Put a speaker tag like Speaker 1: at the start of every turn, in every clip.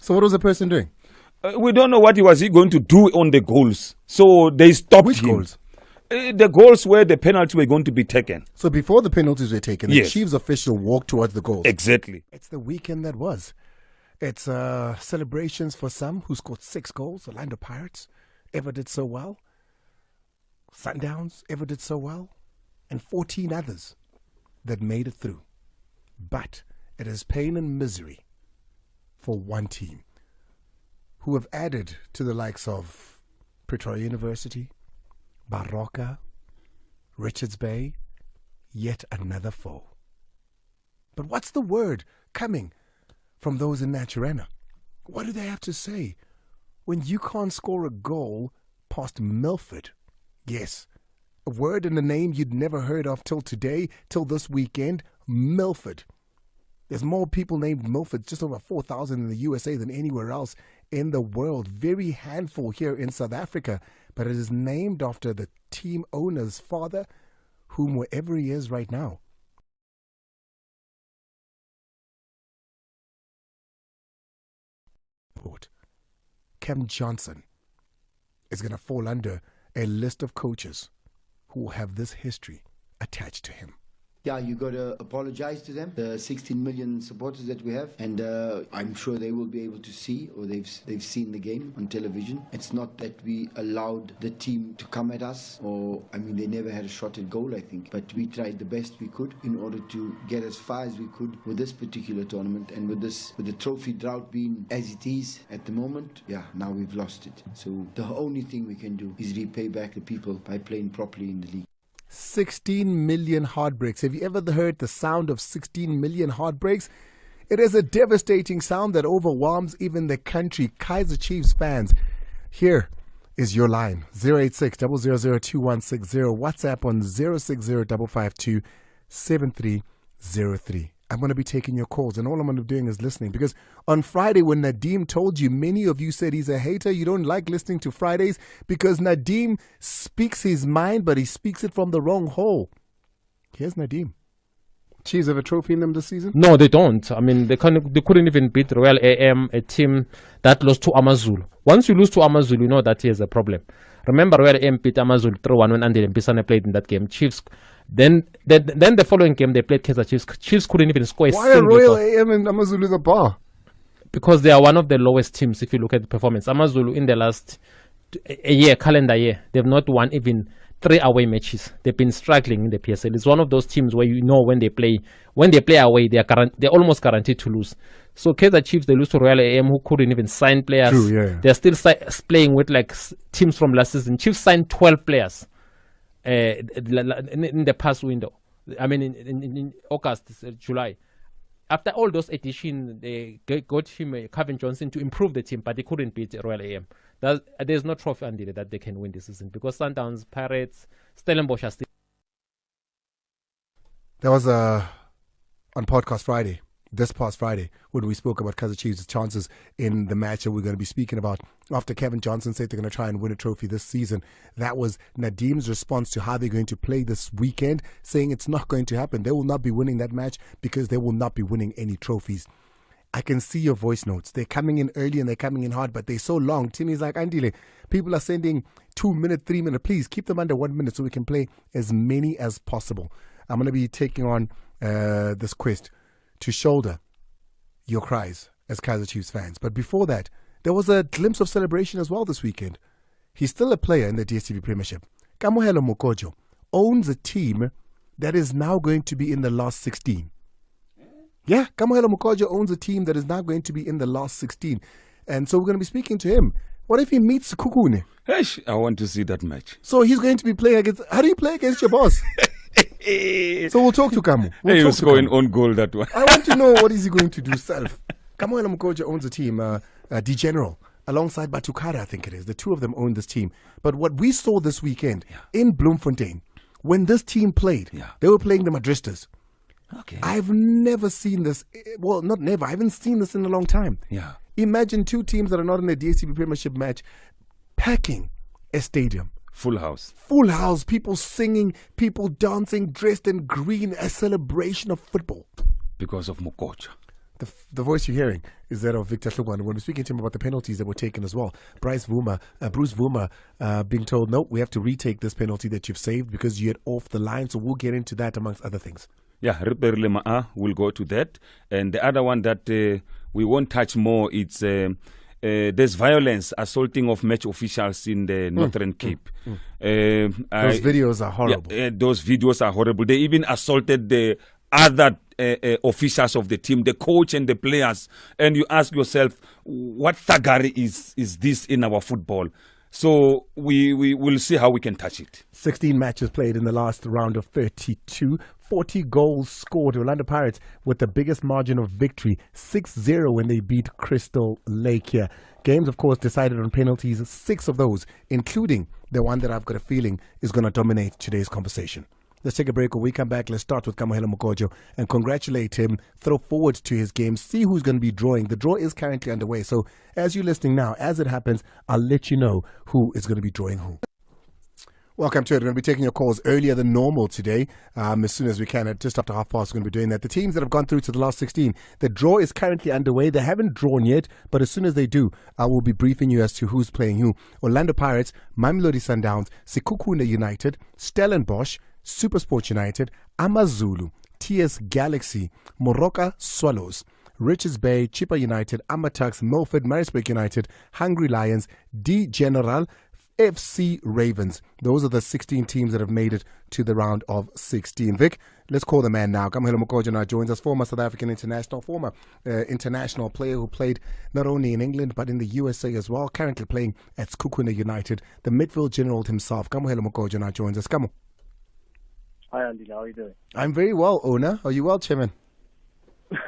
Speaker 1: So what was the person doing?
Speaker 2: We don't know what he was going to do on the goals. So they stopped
Speaker 1: Which
Speaker 2: him.
Speaker 1: goals?
Speaker 2: The goals where the penalty were going to be taken.
Speaker 1: So before the penalties were taken, the
Speaker 2: Yes.
Speaker 1: Chiefs official walked towards the goals.
Speaker 2: Exactly.
Speaker 1: It's the weekend that was. It's celebrations for some who scored 6 goals. Orlando Pirates ever did so well. Sundowns ever did so well. And 14 others that made it through. But it is pain and misery for one team who have added to the likes of Pretoria University, Baroka, Richards Bay, yet another foe. But what's the word coming from those in Naturena? What do they have to say when you can't score a goal past Milford? Yes, a word and a name you'd never heard of till today, till this weekend, Milford. There's more people named Milford, just over 4,000 in the USA than anywhere else in the world. Very handful here in South Africa, but it is named after the team owner's father, whom wherever he is right now. Cam Johnson is going to fall under a list of coaches who have this history attached to him.
Speaker 3: Yeah, you got to apologize to them, the 16 million supporters that we have, and I'm sure they will be able to see, or they've seen the game on television. It's not that we allowed the team to come at us, or they never had a shot at goal, I think, but we tried the best we could in order to get as far as we could with this particular tournament, and with the trophy drought being as it is at the moment. Yeah, now we've lost it. So the only thing we can do is repay back the people by playing properly in the league.
Speaker 1: 16 million heartbreaks. Have you ever heard the sound of 16 million heartbreaks? It is a devastating sound that overwhelms even the country. Kaizer Chiefs fans, here is your line. 086 000 2160. WhatsApp on 060 552 7303. I'm going to be taking your calls, and all I'm going to be doing is listening, because on Friday when Nadeem told you, many of you said he's a hater. You don't like listening to Fridays because Nadeem speaks his mind, but he speaks it from the wrong hole. Here's Nadeem. Chiefs have a trophy in them this season?
Speaker 4: No, they don't. They couldn't even beat Royal AM, a team that lost to Amazulu. Once you lose to Amazulu, you know that here's a problem. Remember, Royal AM beat Amazulu 3-1 when Andile Mpisane played in that game. Chiefs. Then the following game they played Kaizer Chiefs. Chiefs couldn't even score a
Speaker 1: single goal. Why are Royal AM and Amazulu the bar?
Speaker 4: Because they are one of the lowest teams if you look at the performance. Amazulu in the last calendar year, they've not won even 3 away matches. They've been struggling in the PSL. It's one of those teams where you know when they play away, they're almost guaranteed to lose. So Kaizer Chiefs, they lose to Royal AM, who couldn't even sign players.
Speaker 1: True, yeah.
Speaker 4: They're still playing with like teams from last season. Chiefs signed 12 players. In the past window, in August, July. After all those additions, they got him, Kevin Johnson, to improve the team, but they couldn't beat Royal AM. There's no trophy Andile that they can win this season, because Sundowns, Pirates, Stellenbosch are still.
Speaker 1: That was on Podcast Friday, this past Friday, when we spoke about Kaizer Chiefs' chances in the match that we're going to be speaking about after Kevin Johnson said they're going to try and win a trophy this season. That was Nadeem's response to how they're going to play this weekend, saying it's not going to happen. They will not be winning that match because they will not be winning any trophies. I can see your voice notes. They're coming in early and they're coming in hard, but they're so long. Timmy's like, Andile, people are sending 2 minute, 3 minute. Please keep them under 1 minute so we can play as many as possible. I'm going to be taking on this quest to shoulder your cries as Kaizer Chiefs fans. But before that, there was a glimpse of celebration as well this weekend. He's still a player in the DStv Premiership. Kamohelo Mokotjo owns a team that is now going to be in the last 16. Yeah, Kamohelo Mokotjo owns a team that is now going to be in the last 16. And so we're going to be speaking to him. What if he meets Kukune?
Speaker 2: I want to see that match.
Speaker 1: So he's going to be playing against... How do you play against your boss? So we'll talk to Kamu.
Speaker 2: He was going on goal that one.
Speaker 1: I want to know what is he going to do self. Kamohelo Mokotjo owns a team, D General, alongside Batukara, I think it is. The two of them own this team. But what we saw this weekend in Bloemfontein, when this team played, they were playing the Madristas.
Speaker 2: Okay.
Speaker 1: I've never seen this. Well, not never. I haven't seen this in a long time.
Speaker 2: Yeah.
Speaker 1: Imagine two teams that are not in the DStv Premiership match packing a stadium.
Speaker 2: Full house.
Speaker 1: Full house. People singing, people dancing, dressed in green, a celebration of football.
Speaker 2: Because of Mokotjo.
Speaker 1: The voice you're hearing is that of Victor Hlungwane when we're speaking to him about the penalties that were taken as well. Bruce Vuma being told, no, we have to retake this penalty that you've saved because you had off the line. So we'll get into that amongst other things.
Speaker 2: Yeah, we'll go to that. And the other one that we won't touch more, it's there's violence, assaulting of match officials in the Northern Cape.
Speaker 1: Those videos are horrible.
Speaker 2: Yeah, those videos are horrible. They even assaulted the other officials of the team, the coach and the players. And you ask yourself, what thuggery is this in our football? So we will see how we can touch it.
Speaker 1: 16 matches played in the last round of 32. 40 goals scored. Orlando Pirates with the biggest margin of victory, 6-0 when they beat Crystal Lake here. Games, of course, decided on penalties, 6 of those, including the one that I've got a feeling is going to dominate today's conversation. Let's take a break. When we come back, let's start with Kamohelo Mokotjo and congratulate him, throw forward to his game, see who's going to be drawing. The draw is currently underway. So as you're listening now, as it happens, I'll let you know who is going to be drawing who. Welcome to it. We're going to be taking your calls earlier than normal today, as soon as we can. At just after 30:30, we're going to be doing that. The teams that have gone through to the last 16, the draw is currently underway. They haven't drawn yet, but as soon as they do, I will be briefing you as to who's playing who. Orlando Pirates, Mamelodi Sundowns, Sekhukhune United, Stellenbosch, SuperSport United, Amazulu, TS Galaxy, Moroka Swallows, Richards Bay, Chippa United, Amatuks, Milford, Maritzburg United, Hungry Lions, D General, FC Ravens. Those are the 16 teams that have made it to the round of 16. Vic, let's call the man now. Kamohelo Mokotjo now joins us, former South African international, former international player who played not only in England but in the USA as well, currently playing at Sekhukhune United, the midfield general himself. Kamohelo Mokotjo now joins us. Kamo.
Speaker 5: Hi, Andile. How are you doing?
Speaker 1: I'm very well, owner. Are you well, Chairman?
Speaker 5: I'm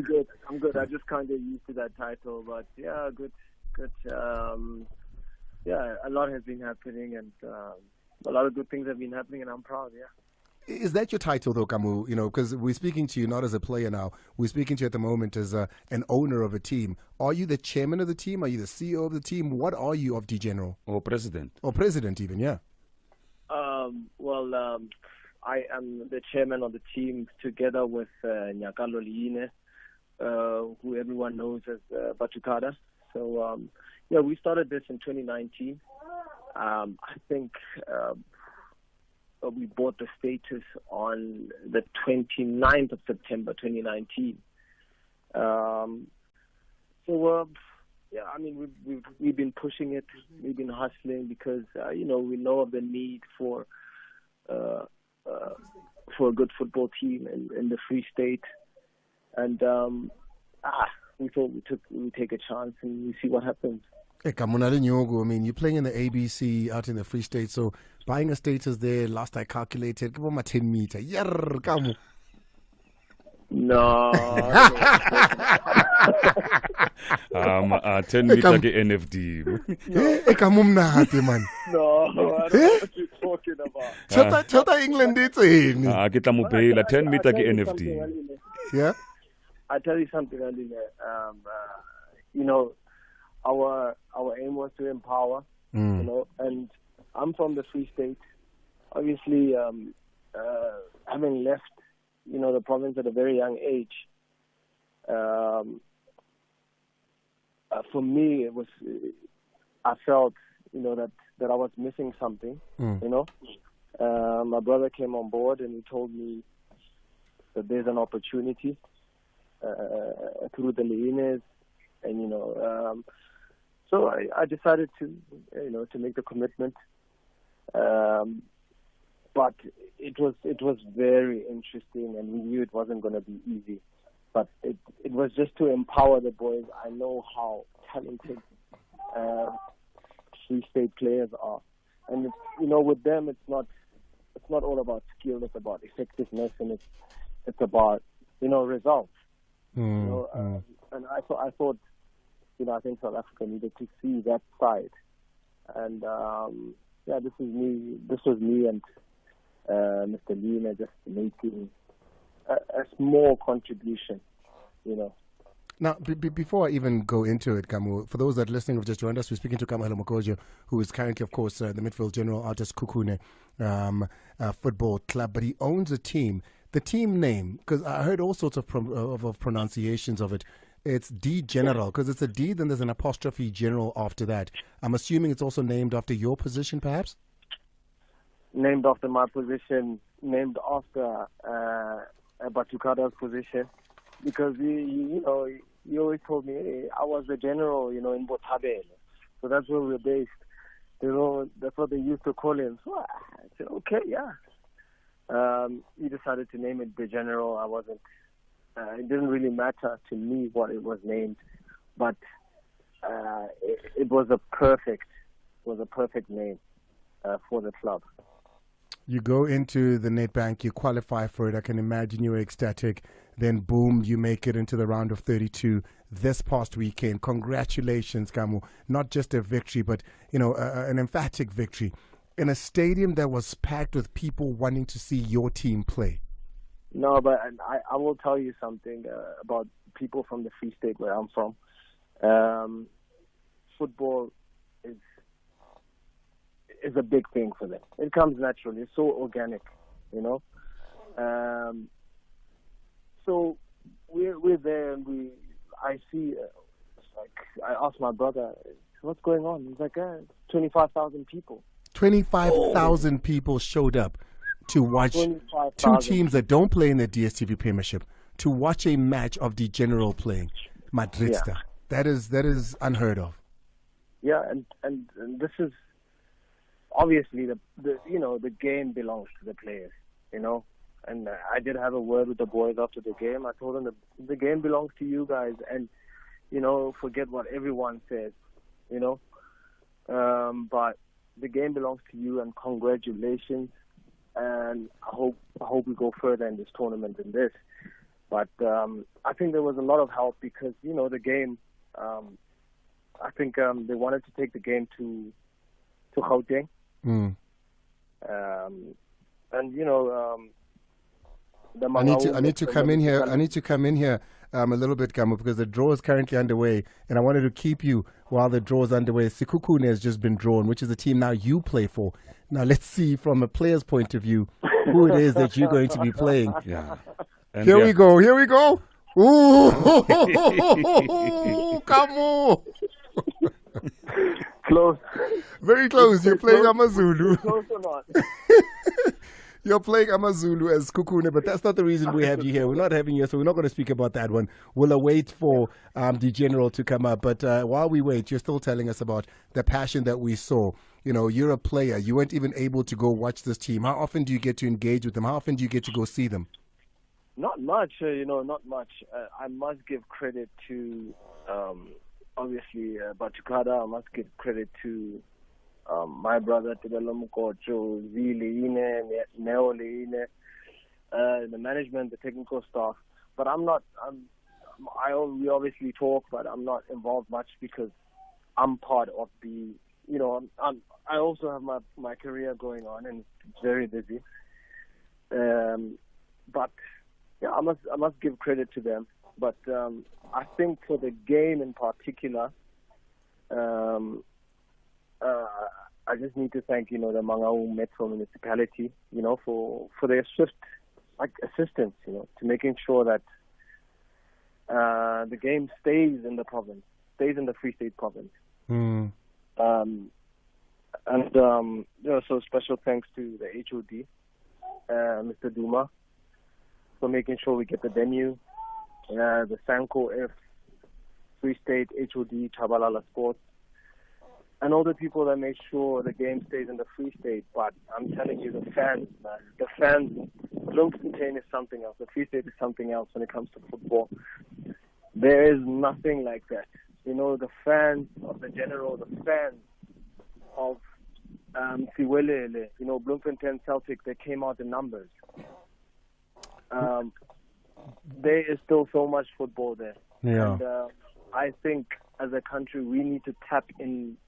Speaker 5: good. I just can't get used to that title, but yeah, good. Yeah, a lot has been happening, and a lot of good things have been happening, and I'm proud. Yeah.
Speaker 1: Is that your title, though, Kamu? You know, because we're speaking to you not as a player now. We're speaking to you at the moment as an owner of a team. Are you the chairman of the team? Are you the CEO of the team? What are you of D General?
Speaker 2: Or president?
Speaker 1: Or president, even, yeah.
Speaker 5: I am the chairman of the team together with Nyakalo Liine, who everyone knows as Batukada. So, we started this in 2019. I think we bought the status on the 29th of September 2019. We've been pushing it. We've been hustling because, we know of the need for a good football team in the Free State. And we thought we'd take a chance and we see what happens.
Speaker 1: Hey, I mean, you're playing in the ABC out in the Free State, so buying a status there, last I calculated, come on, 10 meter. Come.
Speaker 5: No.
Speaker 2: 10 meter ke NFD.
Speaker 1: Man.
Speaker 5: No, I don't know what you're talking about.
Speaker 1: Chota England, it's in.
Speaker 2: 10 meter ke NFD.
Speaker 1: Yeah?
Speaker 5: I tell you something, Andile. Our aim was to empower, and I'm from the Free State. Obviously, having left, the province at a very young age, for me, I felt, that I was missing something, My brother came on board and he told me that there's an opportunity through the Leines, and so I decided to make the commitment, but it was very interesting, and we knew it wasn't going to be easy, but it was just to empower the boys. I know how talented Free State players are, and with them it's not all about skill, it's about effectiveness, and it's about results. And I thought, I think South Africa needed to see that side. And this was me and Mr. Lina just making a small contribution,
Speaker 1: Now, before I even go into it, Kamu, for those that are listening who have just joined us, we're speaking to Kamohelo Mokotjo, who is currently, of course, the midfield general out at Sekhukhune Football Club, but he owns a team The team name, because I heard all sorts of pronunciations of it. It's D General, because it's a D, then there's an apostrophe General after that. I'm assuming it's also named after your position, perhaps?
Speaker 5: Named after my position, named after Batukada's position, because you always told me, hey, I was the general, in Botabele. So that's where we're based. That's what they used to call him. So I said, okay, yeah. He decided to name it the general. I wasn't. It didn't really matter to me what it was named, but it was a perfect name for the club.
Speaker 1: You go into the Nedbank, you qualify for it. I can imagine you were ecstatic. Then, boom, you make it into the round of 32 this past weekend. Congratulations, Kamu. Not just a victory, but, an emphatic victory in a stadium that was packed with people wanting to see your team play.
Speaker 5: No, but I will tell you something about people from the Free State where I'm from. Football is a big thing for them. It comes naturally. It's so organic, So we're there, and I see. I asked my brother, "What's going on?" He's like, 25,000 people.
Speaker 1: 25,000 people showed up to watch two teams that don't play in the DStv Premiership to watch a match of the General playing Madridista. Yeah. That is unheard of.
Speaker 5: Yeah, and this is obviously the game belongs to the players, And I did have a word with the boys after the game. I told them the game belongs to you guys, and forget what everyone says, But the game belongs to you, and congratulations. And I hope we go further in this tournament than this. But I think there was a lot of help because the game. I think they wanted to take the game to Gauteng.
Speaker 1: Mm. I need to come in here. I need to come in here a little bit, Kamo, because the draw is currently underway, and I wanted to keep you while the draw is underway. Sekhukhune has just been drawn, which is the team now you play for. Now let's see from a player's point of view who it is that you're going to be playing.
Speaker 2: Yeah.
Speaker 1: Here we go. Ooh, Kamo.
Speaker 5: Close.
Speaker 1: Very close. You're playing Amazulu.
Speaker 5: Close or not?
Speaker 1: You're playing Amazulu as Kukune, but that's not the reason we have you here. We're not having you, so we're not going to speak about that one. We'll await for the general to come up. But while we wait, you're still telling us about the passion that we saw. You're a player. You weren't even able to go watch this team. How often do you get to engage with them? How often do you get to go see them?
Speaker 5: Not much, not much. I must give credit to, obviously, Batukada. I must give credit to my brother Kamohelo Mokotjo-owned, the management, the technical staff. But we obviously talk, but I'm not involved much because I'm part of the, I also have my career going on and it's very busy. But yeah, I must give credit to them. But I think for the game in particular, I just need to thank, the Mangaung Metro Municipality, for their swift, assistance, to making sure that the game stays in the province, stays in the Free State province.
Speaker 1: Mm.
Speaker 5: So special thanks to the HOD, Mr. Duma, for making sure we get the venue, the Sanko F, Free State, HOD, Chabalala Sports, and all the people that make sure the game stays in the Free State. But I'm telling you, the fans, Bloemfontein is something else. The Free State is something else when it comes to football. There is nothing like that. The fans of the general, the fans of Siwelele, Bloemfontein Celtic, they came out in numbers. There is still so much football there.
Speaker 1: Yeah.
Speaker 5: And I think as a country, we need to tap in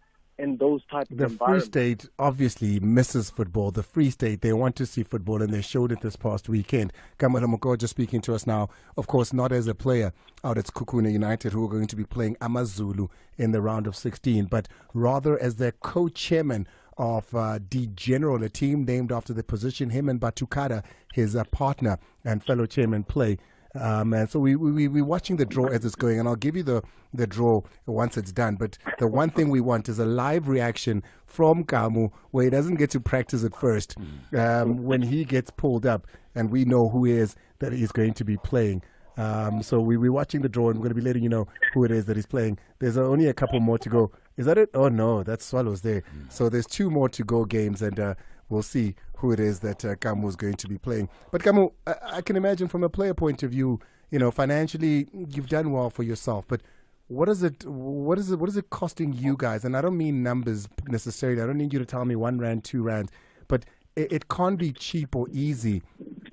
Speaker 5: those types of environments. The
Speaker 1: Free State obviously misses football. The Free State, they want to see football, and they showed it this past weekend. Kamohelo Mokotjo speaking to us now, of course, not as a player out at Sekhukhune United, who are going to be playing Amazulu in the round of 16, but rather as their co-chairman of D General, a team named after the position him and Batukada, his partner and fellow chairman, play. And so we're watching the draw as it's going, and I'll give you the draw once it's done. But the one thing we want is a live reaction from Kamu, where he doesn't get to practice at first, when he gets pulled up, and we know who he is that he's going to be playing. So we're watching the draw, and we're going to be letting you know who it is that he's playing. There's only a couple more to go. Is that it? Oh, no, that's Swallows there. So there's 2 more to go games, and we'll see who it is that Kamu is going to be playing. But Kamu, I can imagine from a player point of view, financially, you've done well for yourself. But what is it costing you guys? And I don't mean numbers necessarily. I don't need you to tell me 1 rand, 2 rand. But it can't be cheap or easy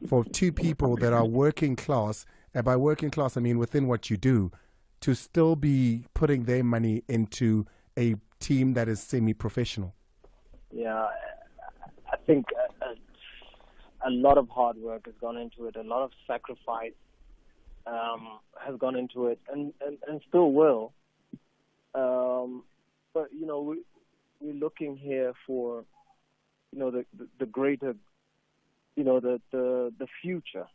Speaker 1: for 2 people that are working class. And by working class, I mean within what you do, to still be putting their money into a team that is semi-professional.
Speaker 5: Yeah, I think a lot of hard work has gone into it. A lot of sacrifice has gone into it, and still will. But we're looking here for the greater, the future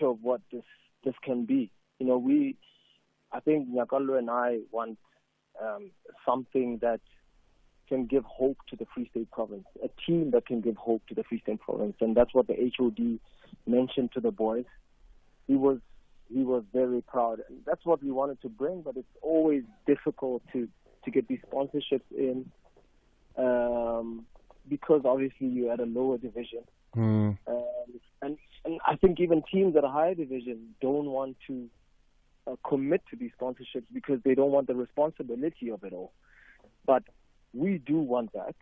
Speaker 5: of what this can be. I think Nyakalo and I want something that can give hope to the Free State Province, a team that can give hope to the Free State Province, and that's what the HOD mentioned to the boys. He was very proud, and that's what we wanted to bring. But it's always difficult to get these sponsorships in, because obviously you're at a lower division, and I think even teams at a higher division don't want to commit to these sponsorships because they don't want the responsibility of it all. But we do want that.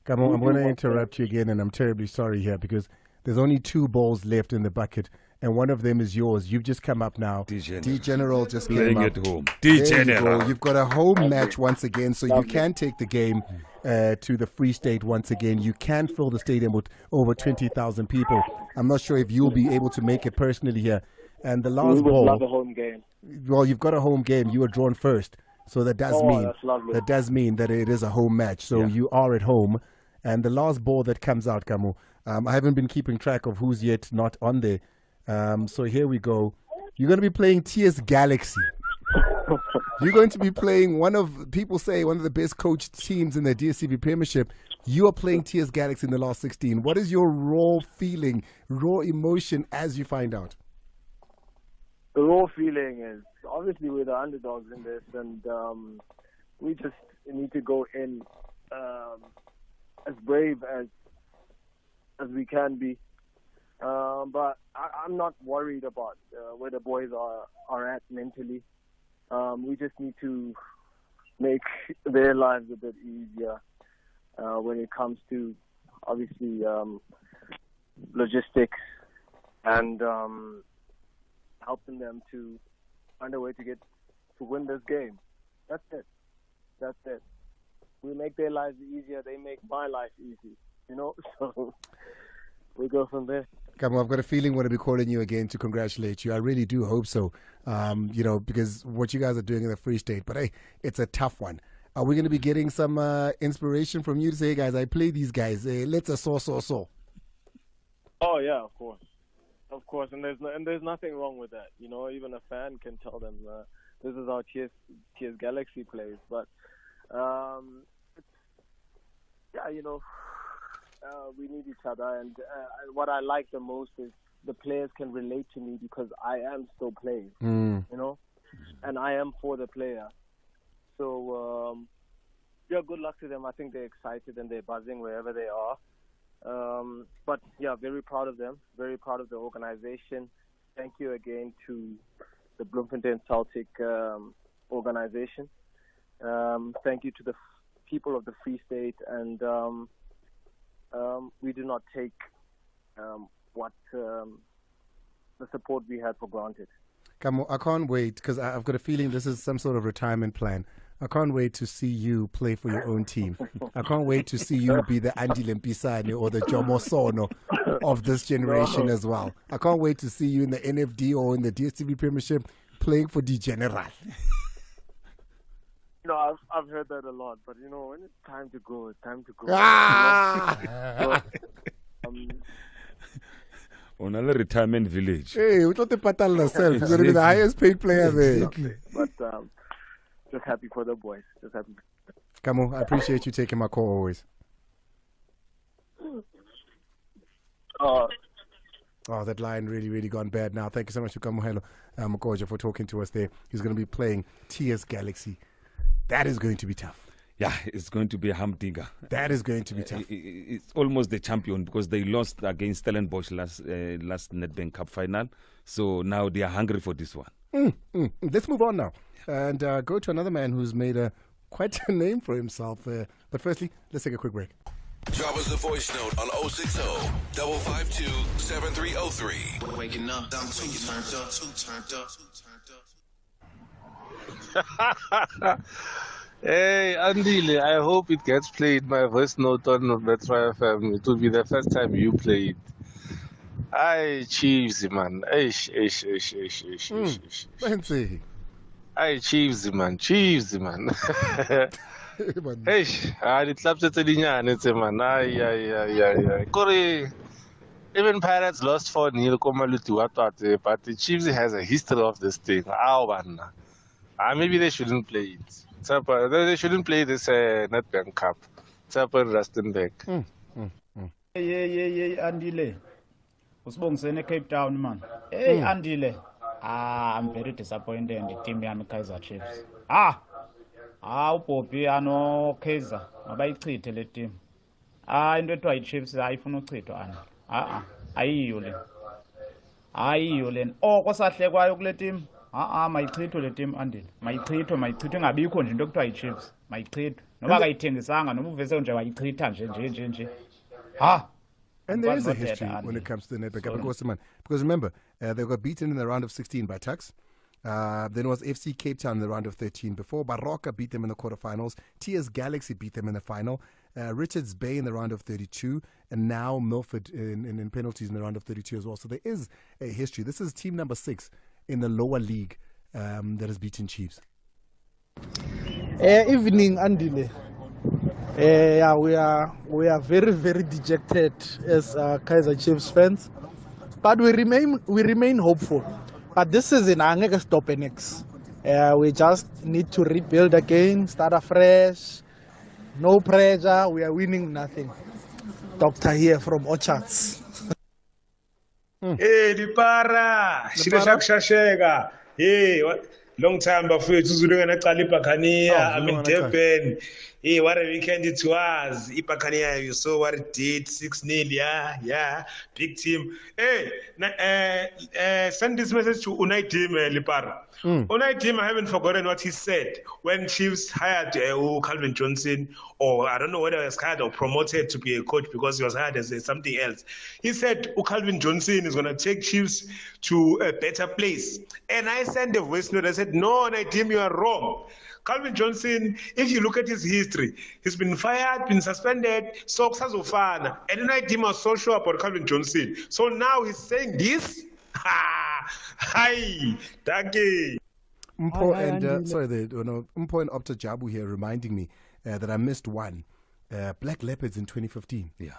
Speaker 1: Come on, I'm going to interrupt you again, and I'm terribly sorry here because there's only 2 balls left in the bucket, and one of them is yours. You've just come up now. D General just came up.
Speaker 2: Playing at home. D General.
Speaker 1: You've got a home match once again, so you can take the game to the Free State once again. You can fill the stadium with over 20,000 people. I'm not sure if you'll be able to make it personally here. And the last ball.
Speaker 5: Love a home game.
Speaker 1: Well, you've got a home game. You were drawn first. So that does mean that it is a home match. So you are at home. And the last ball that comes out, Kamu, I haven't been keeping track of who's yet not on there. So here we go. You're going to be playing TS Galaxy. You're going to be playing people say one of the best coached teams in the DSCB Premiership. You are playing TS Galaxy in the last 16. What is your raw feeling, raw emotion as you find out?
Speaker 5: The raw feeling is obviously we're the underdogs in this, and we just need to go in as brave as we can be. But I'm not worried about where the boys are at mentally. We just need to make their lives a bit easier when it comes to obviously logistics and helping them to find a way to win this game. That's it. We make their lives easier, they make my life easy, so we go from there.
Speaker 1: Come on, I've got a feeling we're going to be calling you again to congratulate you. I really do hope so, because what you guys are doing in the Free State, but hey, it's a tough one. Are we going to be getting some inspiration from you to say, hey guys, I play these guys, let's so.
Speaker 5: Oh yeah, of course, and there's nothing wrong with that. Even a fan can tell them this is how TS Galaxy plays. But we need each other, and what I like the most is the players can relate to me because I am still playing, and I am for the player. So good luck to them. I think they're excited and they're buzzing wherever they are. But very proud of them, very proud of the organization. Thank you again to the Bloemfontein Celtic organization. Thank you to the people of the Free State, and we do not take what the support we had for granted.
Speaker 1: Kamo, I can't wait because I've got a feeling this is some sort of retirement plan. I can't wait to see you play for your own team. I can't wait to see you be the Andile Mpisane or the Jomo Sono of this generation as well. I can't wait to see you in the NFD or in the DSTV Premiership playing for D General.
Speaker 5: I've heard that a lot, but when it's time to go, it's time to go.
Speaker 1: Ah!
Speaker 2: On a retirement village.
Speaker 1: Hey, we thought the patal yourself. You're going to be the highest paid player there.
Speaker 5: But just happy for the boys. Just happy.
Speaker 1: Kamo, I appreciate you taking my call always. Oh, that line really gone bad now. Thank you so much to Kamohelo Mokotjo for talking to us there. He's going to be playing TS Galaxy. That is going to be tough.
Speaker 2: Yeah, it's going to be a humdinger.
Speaker 1: That is going to be tough.
Speaker 2: It's almost the champion because they lost against Stellenbosch last Nedbank Cup final. So now they are hungry for this one.
Speaker 1: Let's move on now and go to another man who's made quite a name for himself. But firstly, let's take a quick break.
Speaker 6: Drop us a voice note on 060-552-7303. Waking up, I'm too turned up.
Speaker 7: Hey, Andile, I hope it gets played. My voice note on Metro FM. It will be the first time you play it. Aye, Chiefs, man. Aye, Chiefs, man. Hey, the clubs at the man. Aye. Corey, even Pirates lost 4-0, but the Chiefs has a history of this thing. Maybe they shouldn't play it. They shouldn't play this Nedbank Cup. Rustenburg.
Speaker 8: Andile. Usibongisene Cape Town, man. Hey, Andile. I'm very disappointed in the team yami Kaizer Chiefs. uBobby ano Kaizer mabayichithe le team. Into ethiwa iChiefs ayifuna uchithwa ayiyo le. Ayiyo le. Kosahlekwayo kule team. Mayichithwe le team Andile. Mayichithwe ngabikho nje into ekuthiwa iChiefs. Mayichithwe. Noma kayithengisanga noma uvese nje wayichitha nje.
Speaker 1: And there is a history when it comes to the Nedbank Cup. Because remember, they got beaten in the round of 16 by Tuks. Then it was FC Cape Town in the round of 13. Before, Baroka beat them in the quarterfinals. TS Galaxy beat them in the final. Richards Bay in the round of 32. And now Milford in penalties in the round of 32 as well. So there is a history. This is team number 6 in the lower league that has beaten Chiefs.
Speaker 9: Evening, Andile. We are very, very dejected as Kaizer Chiefs fans, but we remain hopeful. But this season, I'm going to stop next. We just need to rebuild again, start afresh. No pressure. We are winning nothing. Doctor here from Orchards.
Speaker 10: Hey, Lipara, Shashega. Hey, what? Long time before you I'm in Durban. Hey, what a weekend it was. Ipakania, you saw what it did. 6-0, yeah. Big team. Hey, send this message to Unai Team, Lipara. Unai Team, I haven't forgotten what he said when Chiefs hired Calvin Johnson, or I don't know whether he was hired or promoted to be a coach because he was hired as something else. He said Calvin Johnson is going to take Chiefs to a better place. And I sent a voice note. I said, no, Unai Team, you are wrong. Calvin Johnson, if you look at his history, he's been fired, been suspended, so Xazofana. And then I was so sure about Calvin Johnson. So now he's saying this? Hi, Dagi.
Speaker 1: Mpo and Opta Jabu here reminding me that I missed one. Black Leopards in 2015.
Speaker 2: Yeah.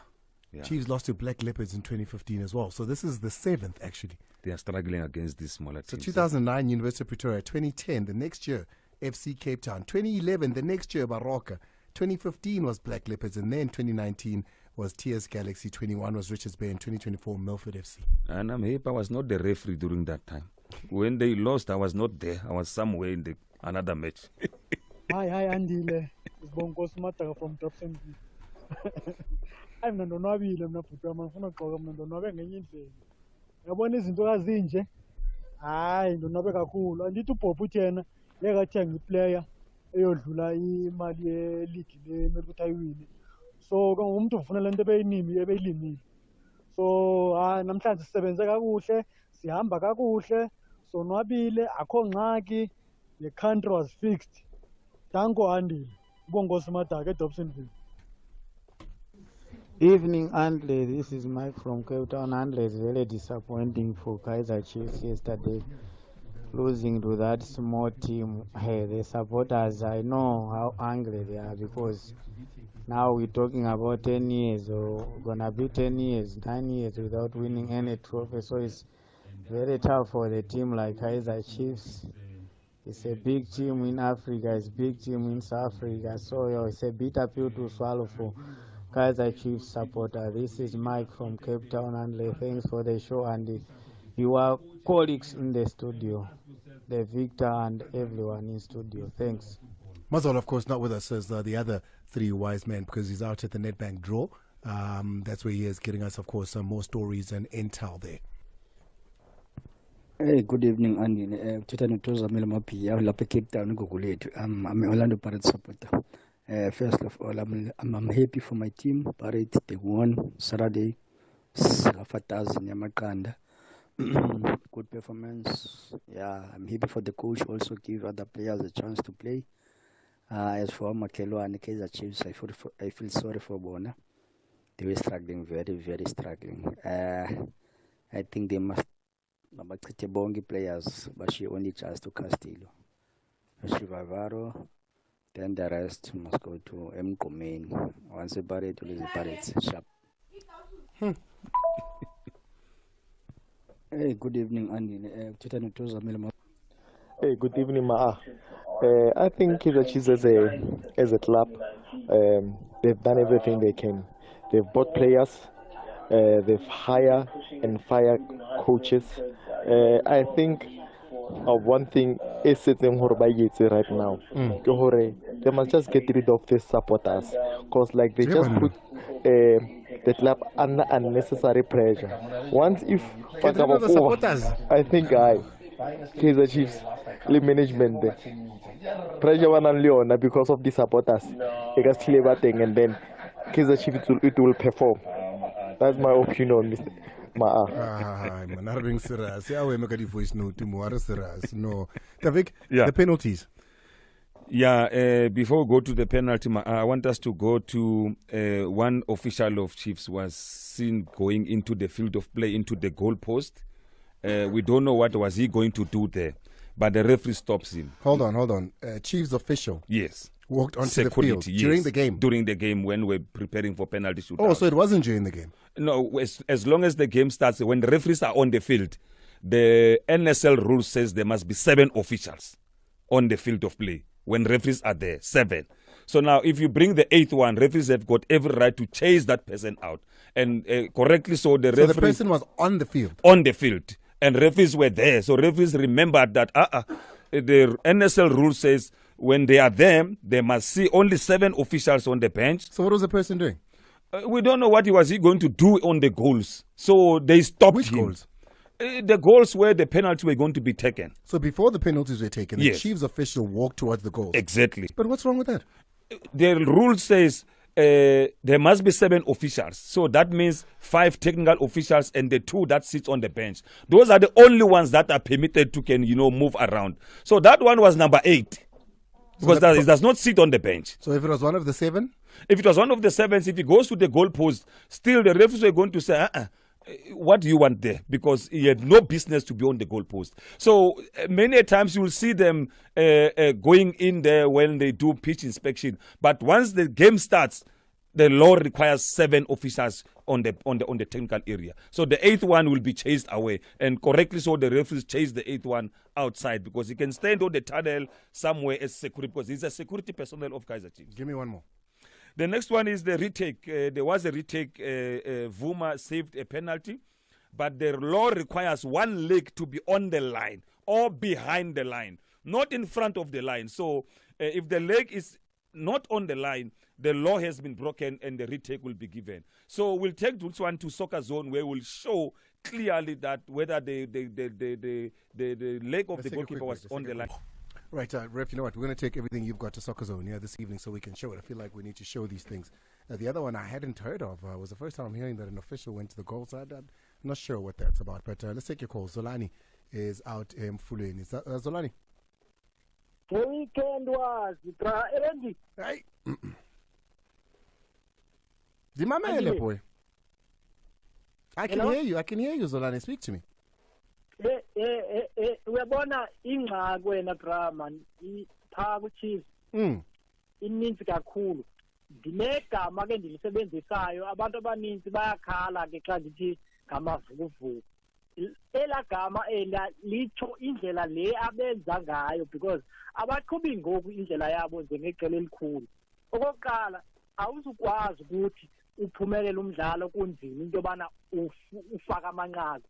Speaker 1: Chiefs lost to Black Leopards in 2015 as well. So this is the 7th actually.
Speaker 2: They are struggling against these smaller teams.
Speaker 1: So 2009, University of Pretoria. 2010, the next year, FC Cape Town. 2011, the next year, Baroka. 2015 was Black Leopards, and then 2019 was TS Galaxy. 21 was Richards Bay, and 2024 Milford FC.
Speaker 2: And I was not the referee during that time. When they lost, I was not there. I was somewhere in another match.
Speaker 9: Hi, Andile. It's Bongo Smata from Dobsonville. I'm not knowing I'm not putting my phone on. I'm not knowing anything. I want to do as inje. I don't know how cool. I need to pop it in. Lega player eyodlula imali ye-league le melukuthi ayiwini so umuntu ufunela into ebeyilimile so namhlanje sisebenze kakuhle sihamba kakuhle sonwabile akho ngxaki the country was fixed danko Andile ubongosi madaka eDobsonville.
Speaker 11: Evening, Andile. This is Mike from Cape Town. Andile is very disappointing for Kaizer Chiefs yesterday. losing to that small team. Hey, the supporters, I know how angry they are because now we're talking about 10 years or gonna be 10 years, 9 years without winning any trophy. So it's very tough for the team like Kaizer Chiefs. It's a big team in Africa, it's a big team in South Africa. So it's a bitter pill to swallow for Kaizer Chiefs supporter. This is Mike from Cape Town, and thanks for the show and your colleagues in the studio, the Victor and everyone in studio. Thanks.
Speaker 1: Mazol, of course, not with us as the other three wise men because he's out at the Nedbank draw. That's where he is getting us, of course, some more stories and intel there.
Speaker 12: Hey, good evening, Andile. I'm an Orlando Pirates supporter. First of all, I'm happy for my team. Pirates, they won Saturday. Good performance. Yeah, I'm happy for the coach. Also give other players a chance to play. As for Makelo and Kaizer Chiefs, I feel sorry for Bona. They were struggling, very, very struggling. I think they must bongi players, but she only chose to Castillo. Shivavaro, then the rest must go to Ncube. Once a barret to lose the Pirates. Sharp. Hey, good evening, Andy.
Speaker 13: Hey, good evening, Ma'a. I think Kaizer Chiefs as a club, they've done everything they can. They've bought players, they've hired and fired coaches. I think of one thing is sitting right now. They must just get rid of these supporters because like they just put the club under unnecessary pressure. Once if I think Kaizer Chiefs management pressure one on Leona because of the supporters. They got still everything and then Kaizer Chiefs it will perform. That's my opinion, Mr.
Speaker 1: I'm not being serious. Yeah, we make a voice note to more serious. No, Tavik,
Speaker 2: Yeah.
Speaker 1: the penalties.
Speaker 2: Yeah, before we go to the penalty, I want us to go to one official of Chiefs was seen going into the field of play, into the goal post. We don't know what was he going to do there, but the referee stops him.
Speaker 1: Hold on. Chiefs official.
Speaker 2: Yes.
Speaker 1: Walked onto
Speaker 2: Security,
Speaker 1: the field
Speaker 2: yes.
Speaker 1: during the game.
Speaker 2: During the game when we're preparing for penalty shootout.
Speaker 1: Oh, so it wasn't during the game.
Speaker 2: No, as long as the game starts, when the referees are on the field, the NSL rule says there must be 7 officials on the field of play. When referees are there, 7. So now, if you bring the 8th one, referees have got every right to chase that person out. And correctly so, the referee...
Speaker 1: So the person was on the field?
Speaker 2: On the field. And referees were there. So referees remembered that the NSL rule says when they are there, they must see only 7 officials on the bench.
Speaker 1: So what was the person doing?
Speaker 2: We don't know what he was going to do on the goals. So they stopped
Speaker 1: Which
Speaker 2: him.
Speaker 1: goals?
Speaker 2: The goals where the penalties were going to be taken.
Speaker 1: So before the penalties were taken,
Speaker 2: Yes.
Speaker 1: the Chiefs official walked towards the goals.
Speaker 2: Exactly.
Speaker 1: But what's wrong with that?
Speaker 2: The rule says there must be 7 officials. So that means 5 technical officials and the 2 that sits on the bench. Those are the only ones that are permitted to can move around. So that one was number 8. Because it does not sit on the bench.
Speaker 1: So if it was one of the 7?
Speaker 2: If it was one of the 7s, if he goes to the goal post, still the referees were going to say, what do you want there? Because he had no business to be on the goal post. So many times you will see them going in there when they do pitch inspection. But once the game starts, the law requires 7 officers on the technical area. So the 8th one will be chased away. And correctly so, the referees chase the 8th one outside because he can stand on the tunnel somewhere as security because he's a security personnel of Kaizer Chiefs.
Speaker 1: Give me one more.
Speaker 2: The next one is the retake. There was a retake. Vuma saved a penalty, but the law requires one leg to be on the line or behind the line, not in front of the line. So if the leg is not on the line, the law has been broken and the retake will be given. So we'll take this one to soccer zone where we'll show clearly that whether the leg of the goalkeeper was on the line.
Speaker 1: Right, Ref, you know what? We're going to take everything you've got to Soccer Zone this evening so we can show it. I feel like we need to show these things. The other one I hadn't heard of was the first time I'm hearing that an official went to the goal side. I'm not sure what that's about, but let's take your call. Zolani is out in Fulweni. Is that Zolani?
Speaker 9: The weekend was
Speaker 1: Hey. Dimamele, boy. I can hear you, Zolani. Speak to me.
Speaker 14: uyabona ingxaki wena Brahma phaa ku-Chiefs ininzi kakhulu. Ndinegama ke ndilisebenzisayo, abantu abaninzi bayakhala ke xa ndithi ngamavukuvuku. Elaa gama litsho indlela le abenza ngayo, because abaqhubi ngoku indlela yabo njengeqela elikhulu. Okokuqala, awuzukwazi ukuthi uphumelele umdlalo kunzima into yobana ufaka amanqaku.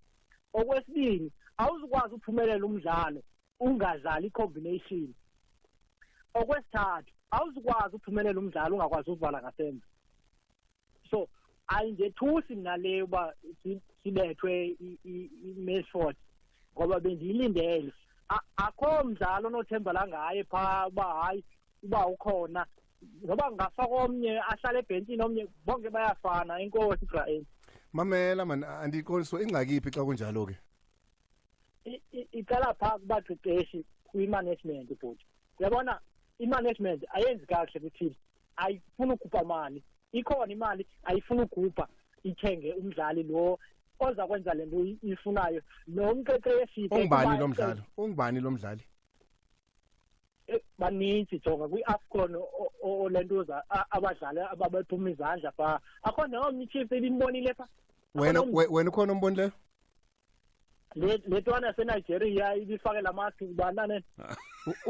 Speaker 14: Okwesibini, awuzukwazi uphumelela umdlalo ungadlali i-combination. Okwesithathu, awuzukwazi uphumelela umdlalo ungakwazi uvala ngasemva. So ayingethusi mna le uba sibethwe i-Mansford ngoba bendiyilindele. Akho mdlalo onothembela ngaye phaa uba hayi uba ukhona, ngoba ngafaka omnye ahlale ebhentshini omnye bonke bayafana. Enkosi Graham.
Speaker 1: Mamela man, andiqondiso ingxaki iphi xa kunjalo ke?
Speaker 14: Iqala phaa kubaqeqeshi kwi-management bhuti. Uyabona i-management ayenzi kakuhle kwi-teams, ayifuni ukhupha mali. Ikhona imali ayifuni ukhupha ithenge umdlali lo oza kwenza le nto ifunayo. Nomqeqeshi
Speaker 1: ungubani lo mdlali?
Speaker 14: Baninzi jonga kwi-AFCON olentoza abadlali ababephuma izandla phaa. Akho nomnye iChiefs elimbonile phaa?
Speaker 1: Wena ukhona umbonileyo?
Speaker 14: Le ntwana yaseNigeria ibifake la mask kubanane.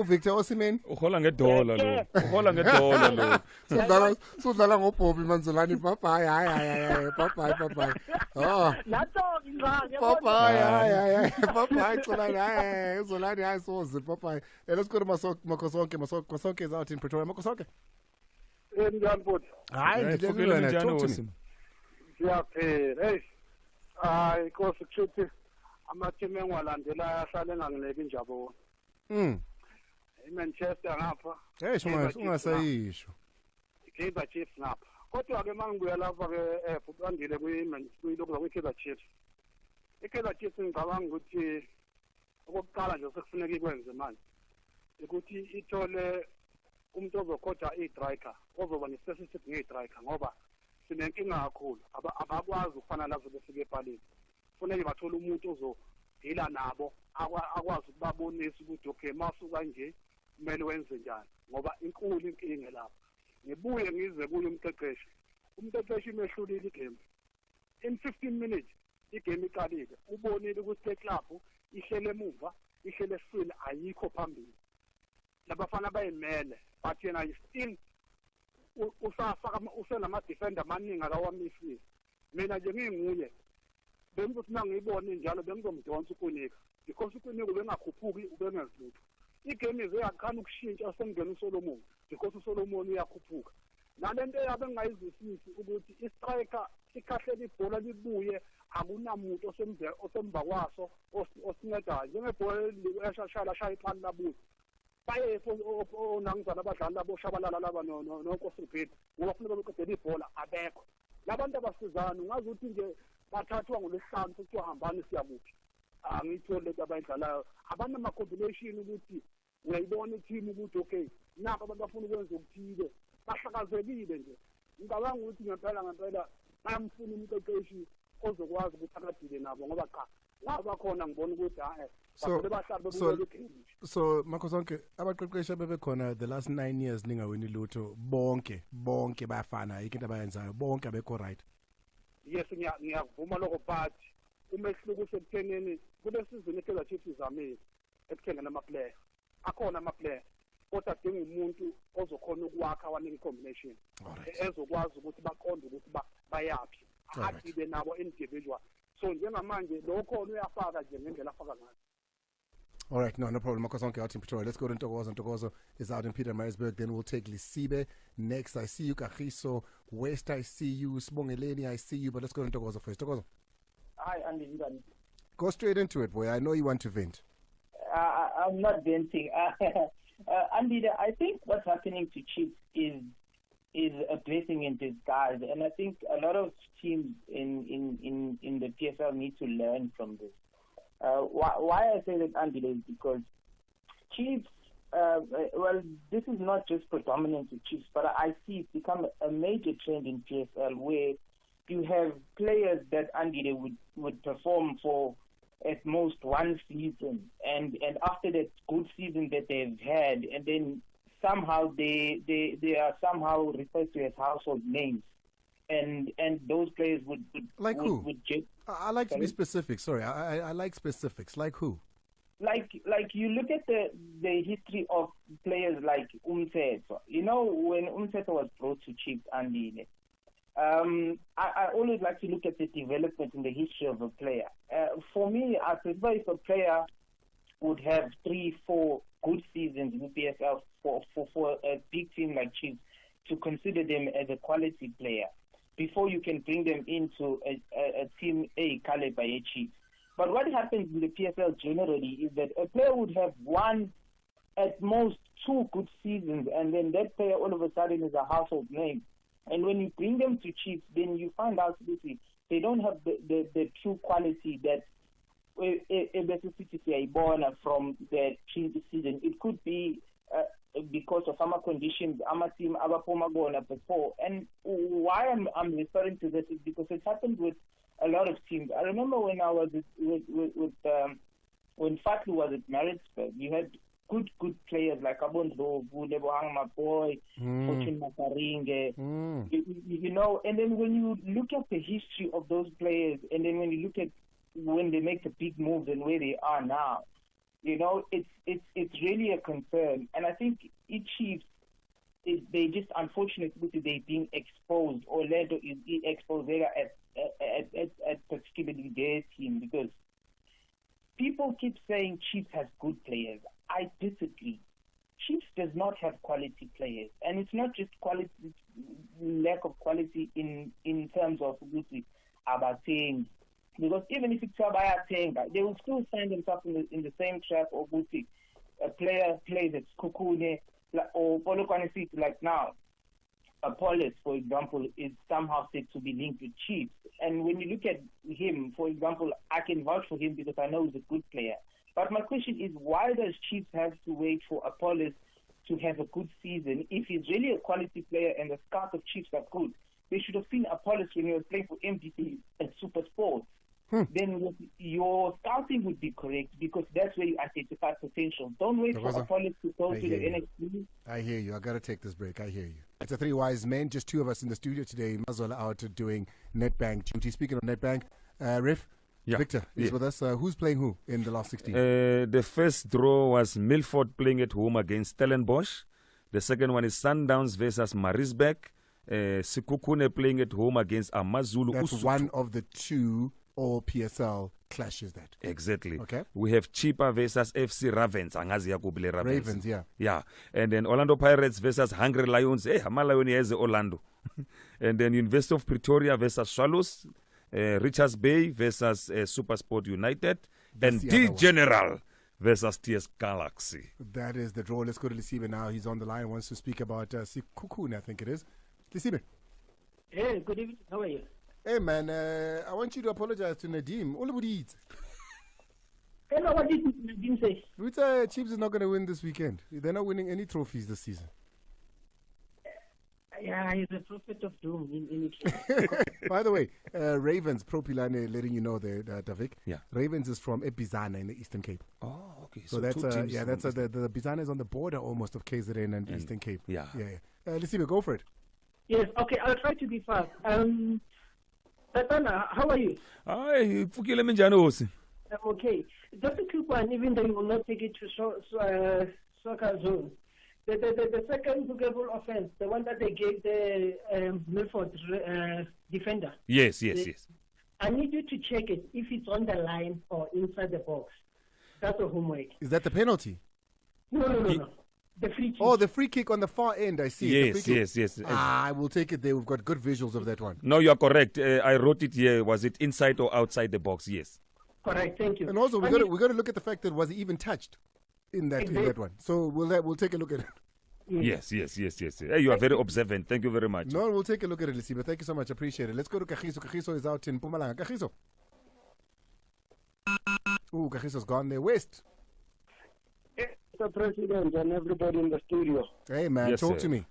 Speaker 1: Victor Osimhen
Speaker 2: uhola ngedola lo. Uhola ngedola lo.
Speaker 1: Sudlala ngobhobhi Manzolani bye hayi bye. Oh.
Speaker 14: Natho ingxaki.
Speaker 1: Bye Xolani Zolani hayi soze bye. Let's go to Makosonke is out in Pretoria. Makosonke.
Speaker 15: Njani futhi?
Speaker 1: Hayi ngidlele wena, talk to me.
Speaker 15: Siyaphila. Hey. Hayi Nkosi kushuthi amathime engiwalandelayo ahlale engangineki injabulo. Manchester ngapha.
Speaker 1: Hey ungasayisho.
Speaker 15: Kaizer Chiefs ngapha. Kodwa ke mangibuya lapha ke Andile kuyilokho kwi-Kaizer Chiefs. I-Kaizer Chiefs ngicabanga ukuthi okokuqala nje sekufuneka ikwenze manje ukuthi ithole umuntu ozokhoja i-striker, ozoba ne-specific nge-striker ngoba sinenkinga kakhulu. Abakwazi ukufana lazo befike epalini. Kufanele bathole umuntu ozodila nabo akwazi ukubabonisa ukuthi okay masuka nje kumele wenze njani ngoba inkulu inkinga lapho. Ngibuye ngize kuye umqeqeshi mehlulile igame in 15 minutes igame iqalile. Ubonile ukuthi club ihlele emuva, ihlele esifini, ayikho phambili. Labafana bayimele but yena still usenama defender amaningi akawamisile. Mina nje nginguye bengithi mangiyibona njalo bengizomdonsa ukunika because ukunika ubengakhuphuki ubengezilutho. Igame ize yakhana ukushintsha sengena uSolomon because uSolomon uyakhuphuka. Nalento yabe ngayizwisisi ukuthi istriker ikhahlele ibhola libuye akunamuntu osemva kwaso osincedayo njengebhola eshashala shaya iqala labuye. Baye onangizana abadlali labo shabalala laba nonkosiphethu ngoba kufanele beqedele ibhola abekho. Labantu abasizana ungazi ukuthi nje bathathwa ngolesihlanu futhi uhambani siyakuphi. Angithole lento abayidlalayo abanama-combination ukuthi uyayibona i-team ukuthi okay nako abantu bafuna ukwenza okuthile bahlakazekile nje. Ngicabanga ukuthi ngempela bayamfuna umqeqeshi ozokwazi ukuthi akadile nabo ngoba cha laba khona ngibona ukuthi
Speaker 1: so Makosonke abaqeqeshi bebekhona the last 9 years ningawini lutho bonke bayafana ayikho into abayenzayo bonke abekho right.
Speaker 15: Yes ngiyavuma lokho but umehluko usekuthenini kule season iKaizer Chiefs izamile ekuthengeni ama-player. Akhona ama-player kodwa adinga umuntu ozokhona ukwakha waningi combination ezokwazi ukuthi baqonde ukuthi bayaphi adibe nabo individual. So njengamanje lo khona uyafaka nje ngendlela afaka ngayo.
Speaker 1: All right, no problem. Makosonke out in Pretoria. Let's go to Ntokozo. Ntokozo is out in Pietermaritzburg. Then we'll take Lisibe next. I see you, Kagiso. West, I see you. Sibongeleni, I see you. But let's go to Ntokozo first. Ntokozo.
Speaker 16: Hi, Andy.
Speaker 1: Go straight into it, boy. I know you want to vent.
Speaker 16: I'm not venting. Andy, I think what's happening to Chiefs is a blessing in disguise. And I think a lot of teams in the PSL need to learn from this. Why I say that, Andile, is because Chiefs, well, this is not just predominant to Chiefs, but I see it's become a major trend in PSL where you have players that, Andile, would perform for at most one season, and after that good season that they've had, and then somehow they are somehow referred to as household names, and those players would
Speaker 1: like who? I like to be
Speaker 16: Sorry?
Speaker 1: specific. Sorry, I like specifics. Like who?
Speaker 16: Like you look at the history of players like Umthetho. You know, when Umthetho was brought to Chiefs, Andile, I always like to look at the development in the history of a player. For me, I prefer if a player would have 3-4 good seasons in the PSL for a big team like Chiefs to consider them as a quality player before you can bring them into a team A caliber by Chiefs. But what happens in the PSL generally is that a player would have one, at most 2 good seasons, and then that player all of a sudden is a household name. And when you bring them to Chiefs, then you find out that they don't have the true quality that from the Chiefs season. It could be because of some conditions, our team, before. And why I'm referring to this is because it happened with a lot of teams. I remember when I was when Fatlu was at Maritzburg, you had good players like Abondlo, Lebohang Mapoy, Fortune Makaringe, you know. And then when you look at the history of those players, and then when you look at when they make the big moves and where they are now, you know, it's really a concern. And I think Chiefs, they just unfortunately they're being exposed, or Orlando is exposed there at particularly their team, because people keep saying Chiefs has good players. I disagree. Chiefs does not have quality players, and it's not just quality, lack of quality in terms of about saying, because even if it's saying that, they will still find themselves in the same track, or a player plays at Kukune or Polokwane City, like now. Apollos, for example, is somehow said to be linked with Chiefs. And when you look at him, for example, I can vouch for him because I know he's a good player. But my question is, why does Chiefs have to wait for Apollos to have a good season? If he's really a quality player and the scouts of Chiefs are good, they should have seen Apollos when he was playing for MDT at Super Sports. Then your scouting would be correct, because that's where you identify potential. Don't wait for Apollos to go to the NXT.
Speaker 1: I hear you. I got to take this break. I hear you. It's a Three Wise Men, just 2 of us in the studio today. Mazwala out doing Nedbank duty. Speaking of Nedbank, Riff, Victor is with us. Who's playing who in the last 16?
Speaker 2: The first draw was Milford playing at home against Stellenbosch. The second one is Sundowns versus Maritzburg. Sikukune playing at home against Amazulu.
Speaker 1: That's Usutu. One of the 2 all PSL clashes that.
Speaker 2: Exactly.
Speaker 1: Okay.
Speaker 2: We have Chipa versus FC Ravens.
Speaker 1: Ravens, yeah.
Speaker 2: Yeah. And then Orlando Pirates versus Hungry Lions. Lion has Orlando. And then University of Pretoria versus Swallows. Richards Bay versus Supersport United.
Speaker 1: That's
Speaker 2: and D General versus TS Galaxy.
Speaker 1: That is the draw. Let's go to Lisibe now. He's on the line. Wants to speak about Sikukune, I think it is. Lisibe.
Speaker 14: Hey, good evening. How are you?
Speaker 1: Hey man, I want you to apologize to Nadim. All about it.
Speaker 14: Hello, what did Nadim say?
Speaker 1: Chiefs is not going to win this weekend. They're not winning any trophies this season.
Speaker 14: Yeah, he's a prophet of doom in
Speaker 1: By the way, Ravens, Propilane, letting you know there, Davik.
Speaker 2: Yeah.
Speaker 1: Ravens is from Bizana in the Eastern Cape.
Speaker 2: Oh, okay.
Speaker 1: So that's the Bizana is on the border almost of KZN and Eastern Cape.
Speaker 2: Yeah.
Speaker 1: Let's see, go for it.
Speaker 14: Yes, okay, I'll try to be fast. Tatana, how are you? Okay, just a quick one, even though you will not take it to soccer zone. The second bookable offense, the one that they gave the Milford defender.
Speaker 2: Yes.
Speaker 14: I need you to check it if it's on the line or inside the box. That's a homework.
Speaker 1: Is that the penalty?
Speaker 14: No. The free kick.
Speaker 1: Oh, the free kick on the far end, I see.
Speaker 2: Yes.
Speaker 1: I will take it there. We've got good visuals of that one.
Speaker 2: No, you are correct. I wrote it here. Was it inside or outside the box? Yes.
Speaker 14: Correct, thank you.
Speaker 1: And also, we got to look at the fact that was he even touched in that one. So we'll take a look at it.
Speaker 2: Yes. Hey, you are very observant. Thank you very much.
Speaker 1: No, we'll take a look at it, Lisiba. Thank you so much. Appreciate it. Let's go to Kagiso. Kagiso is out in Mpumalanga. Kagiso. Ooh, Kagiso's gone there. West.
Speaker 5: Mr. President and everybody in the studio.
Speaker 1: Hey, man, talk to me.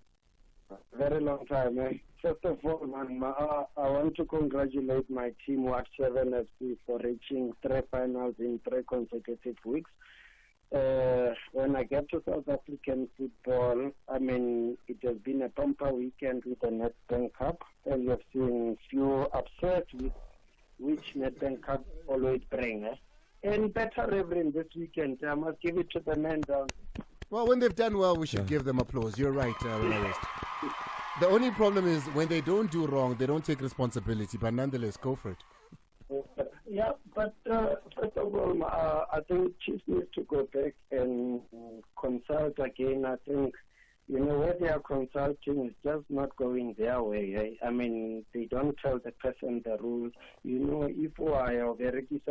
Speaker 17: Very long time, eh? First of all, man, I want to congratulate my team, Wat 7 FC, for reaching 3 finals in 3 consecutive weeks. When I get to South African football, I mean, it has been a bumper weekend with the Nedbank Cup, and you have seen few upsets with which Nedbank Cup always bring. Eh? And better Reverend this weekend, I must give it to the men down.
Speaker 1: Well, when they've done well, we should give them applause. You're right, West. The only problem is when they don't do wrong, they don't take responsibility. But nonetheless, go for it.
Speaker 17: Yeah, but first of all, I think Chiefs needs to go back and consult again. I think, where they are consulting is just not going their way. Eh? I mean, they don't tell the person the rules. If I are very you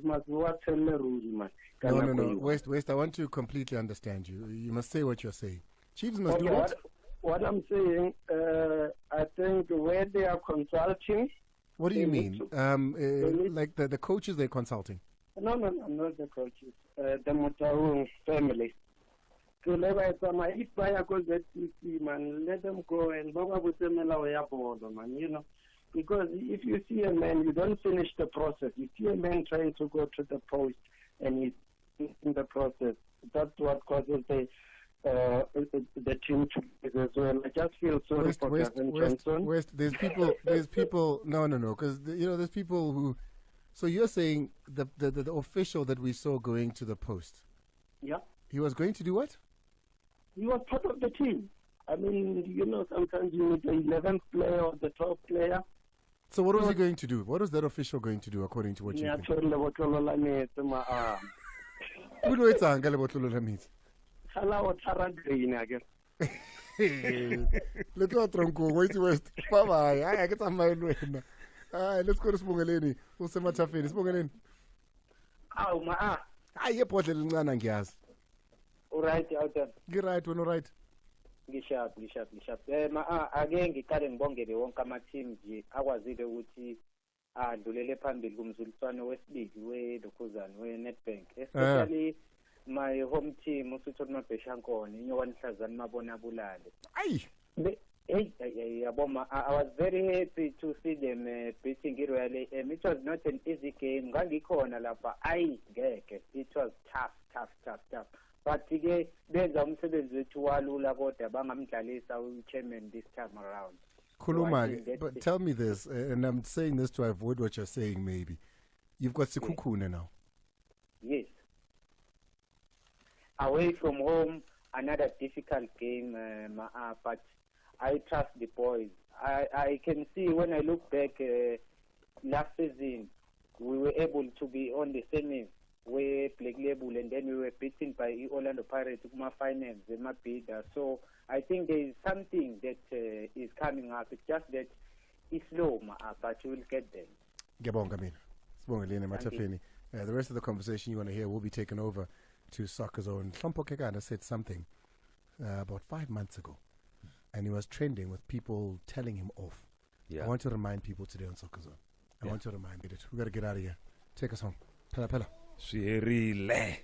Speaker 17: must tell the rules, man.
Speaker 1: No. West, I want to completely understand you. You must say what you're saying. Chiefs must do what?
Speaker 17: What I'm saying, I think where they are consulting.
Speaker 1: What do you mean? Like the coaches they're consulting?
Speaker 17: No, not the coaches. The Mokotjo-owned family. So if I go ZCC, man, let them go and man, because if you see a man, you don't finish the process. You see a man trying to go to the post and he's in the process. That's what causes the team to as well. I just feel sorry for Gavin Johnson.
Speaker 1: West, there's people. No, because there's people who. So you're saying the official that we saw going to the post?
Speaker 17: Yeah.
Speaker 1: He was going to do what?
Speaker 17: He was part of the team. I mean, sometimes you need the 11th player or the 12th player.
Speaker 1: So what was he going to do? What was that official going to do according to what you think? Who do it's means? Let's go Tronco, wait West. Bye-bye. I get on my way. Let's go to Spongaleni. Who's the matter for Spongaleni?
Speaker 17: Oh, my.
Speaker 1: I hear Port Little gas.
Speaker 17: All right, out there.
Speaker 1: Get right, when all right.
Speaker 17: Gishap. Again, ngicale ngibongele wonke ama-team nje akwazile ukuthi adlulele phambili kumzuliswano wesibili welokhuzana we-Nedbank, especially my home team uSuthu Mabheshankone inyokanihlazana mabona bulale. Yaboma, I was very happy to see them beating Royal. It was not an easy game. Ngangikhona lapha ngeke. It was tough. But today, benza umsebenzi wethu walula kodwa bangamdlalisa uchairman this time around.
Speaker 1: Kuluma, but tell me this, and I'm saying this to avoid what you're saying maybe. You've got Sekhukhune now.
Speaker 17: Yes. Away from home, another difficult game, but I trust the boys. I can see when I look back last season, we were able to be on the same way Black Label, and then we were beaten by Orlando Pirates in my finals, my bidder. So I think there is something that is coming up. It's just that it's slow, but you will get there.
Speaker 1: The rest of the conversation you want to hear will be taken over to Soccer Zone. Hlompho Kekana said something about 5 months ago, and he was trending with people telling him off. Yeah. I want to remind people today on Soccer Zone. I want to remind you that we got to get out of here. Take us home. Pela.
Speaker 2: Swirile.